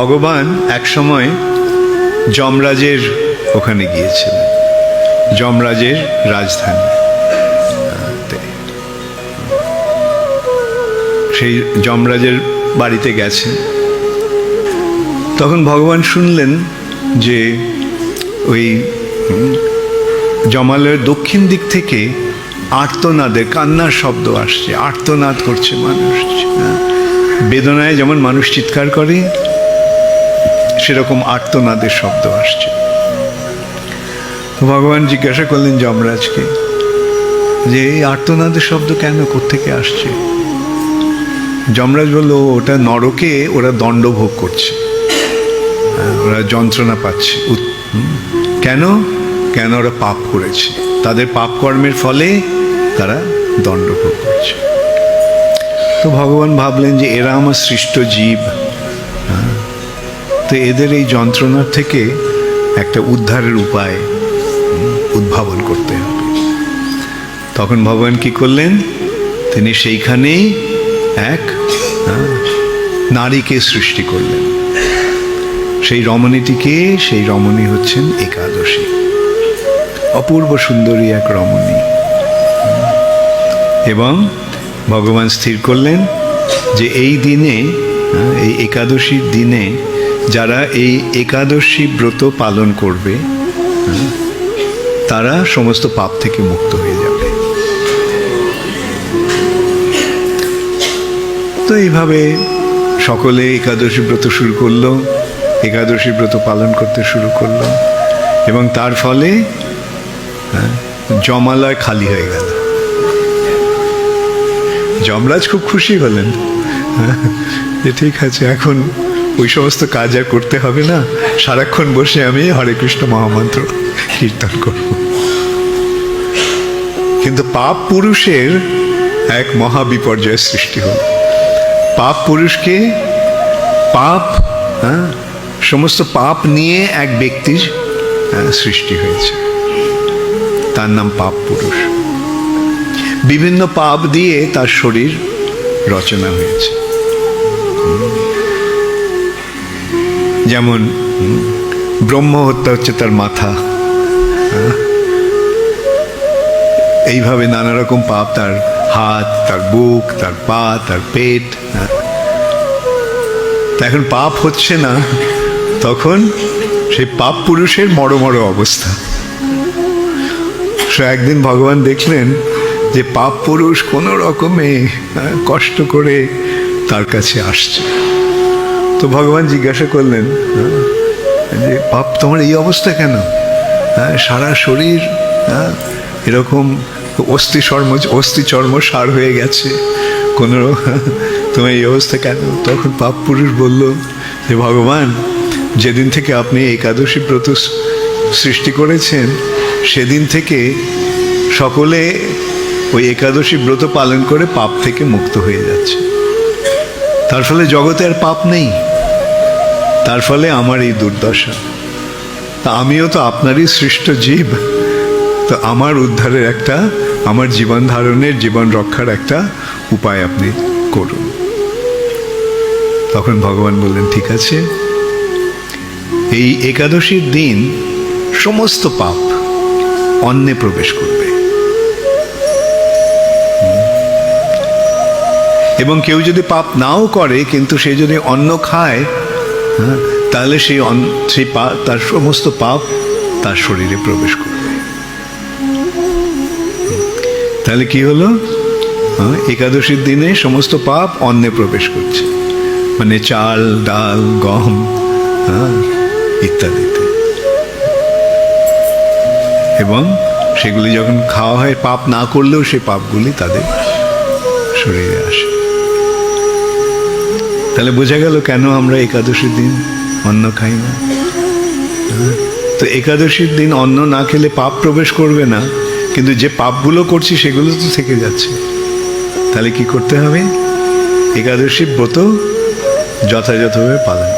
ভগবান এক সময় যমরাজের ওখানে গিয়েছিলেন, যমরাজের রাজধানী। সেই যমরাজের বাড়িতে গেছেন। তখন ভগবান শুনলেন যে ওই জমালয়ের দক্ষিণ দিক থেকে আর্তনাদের কান্নার শব্দ আসছে, আর্তনাদ করছে মানুষ। বেদনায় যেমন মানুষ চিৎকার করে সেরকম আর্তনাদের শব্দ আসছে। তো ভগবান জিজ্ঞাসা করলেন যমরাজকে যে এই আর্তনাদের শব্দ কেন, কোত্থেকে আসছে? যমরাজ বলল ওটা নরকে ওরা দণ্ড ভোগ করছে, ওরা যন্ত্রণা পাচ্ছে। কেন? কেন ওরা পাপ করেছে, তাদের পাপ কর্মের ফলে তারা দণ্ড ভোগ করছে। তো ভগবান ভাবলেন যে এরা আমার সৃষ্ট জীব, তো এদের এই যন্ত্রণার থেকে একটা উদ্ধারের উপায় উদ্ভাবন করতে হবে। তখন ভগবান কি করলেন? তিনি সেইখানেই এক নারীকে সৃষ্টি করলেন। সেই রমণীটিকে, সেই রমণী হচ্ছেন একাদশী, অপূর্ব সুন্দরী এক রমণী। এবং ভগবান স্থির করলেন যে এই দিনে, এই একাদশীর দিনে যারা এই একাদশী ব্রত পালন করবে তারা সমস্ত পাপ থেকে মুক্ত হয়ে যাবে। তো এইভাবে সকলে একাদশী ব্রত শুরু করলো, একাদশী ব্রত পালন করতে শুরু করলো, এবং তার ফলে যমালয় খালি হয়ে গেল। যমরাজ খুব খুশি হলেন যে ঠিক আছে, এখন ওই সমস্ত কাজ আর করতে হবে না, সারাক্ষণ বসে আমি হরে কৃষ্ণ মহামন্ত্র কীর্তন করব। কিন্তু পাপ পুরুষের এক মহাবিপর্যয়ের সৃষ্টি হল। পাপ পুরুষকে পাপ, সমস্ত পাপ নিয়ে এক ব্যক্তির সৃষ্টি হয়েছে, তার নাম পাপ পুরুষ। বিভিন্ন পাপ দিয়ে তার শরীর রচনা হয়েছে। যেমন ব্রহ্ম হত্যা হচ্ছে তার মাথা, এইভাবে নানা রকম পাপ, তার হাত, তার বুক, তার পা, তার পেট। এখন পাপ হচ্ছে না, তখন সেই পাপ পুরুষের মরো অবস্থা। সে একদিন ভগবান দেখলেন যে পাপ পুরুষ কোনো রকমে কষ্ট করে তার কাছে আসছে। তো ভগবান জিজ্ঞাসা করলেন যে পাপ, তোমার এই অবস্থা কেন? সারা শরীর এরকম অস্থি চর্ম সার হয়ে গেছে, কোনো তোমার এই অবস্থা কেন? তখন পাপ পুরুষ বলল যে ভগবান, যেদিন থেকে আপনি একাদশী ব্রত সৃষ্টি করেছেন সেদিন থেকে সকলে ওই একাদশী ব্রত পালন করে পাপ থেকে মুক্ত হয়ে যাচ্ছে। তার ফলে জগতে আর পাপ নেই, তার ফলে আমার এই দুর্দশা। তা আমিও তো আপনারই সৃষ্ট জীব, তো আমার উদ্ধারের একটা, আমার জীবন ধারণের, জীবন রক্ষার একটা উপায় আপনি করুন। তখন ভগবান বললেন ঠিক আছে, এই একাদশীর দিন সমস্ত পাপ অন্নে প্রবেশ করবে, এবং কেউ যদি পাপ নাও করে কিন্তু সে যদি অন্ন খায়, তাহলে সেই তার সমস্ত পাপ তার শরীরে প্রবেশ করবে। তাহলে কি হলো? একাদশীর দিনে সমস্ত পাপ অন্নে প্রবেশ করছে, মানে চাল, ডাল, গম ইত্যাদিতে। এবং সেগুলি যখন খাওয়া হয়, পাপ না করলেও সেই পাপগুলি তাদের শরীরে আসে। তাহলে বোঝা গেল কেন আমরা একাদশীর দিন অন্ন খাই না। তো একাদশীর দিন অন্ন না খেলে পাপ প্রবেশ করবে না, কিন্তু যে পাপগুলো করছি সেগুলো তো থেকে যাচ্ছে। তাহলে কি করতে হবে? একাদশী ব্রত যথাযথভাবে পালন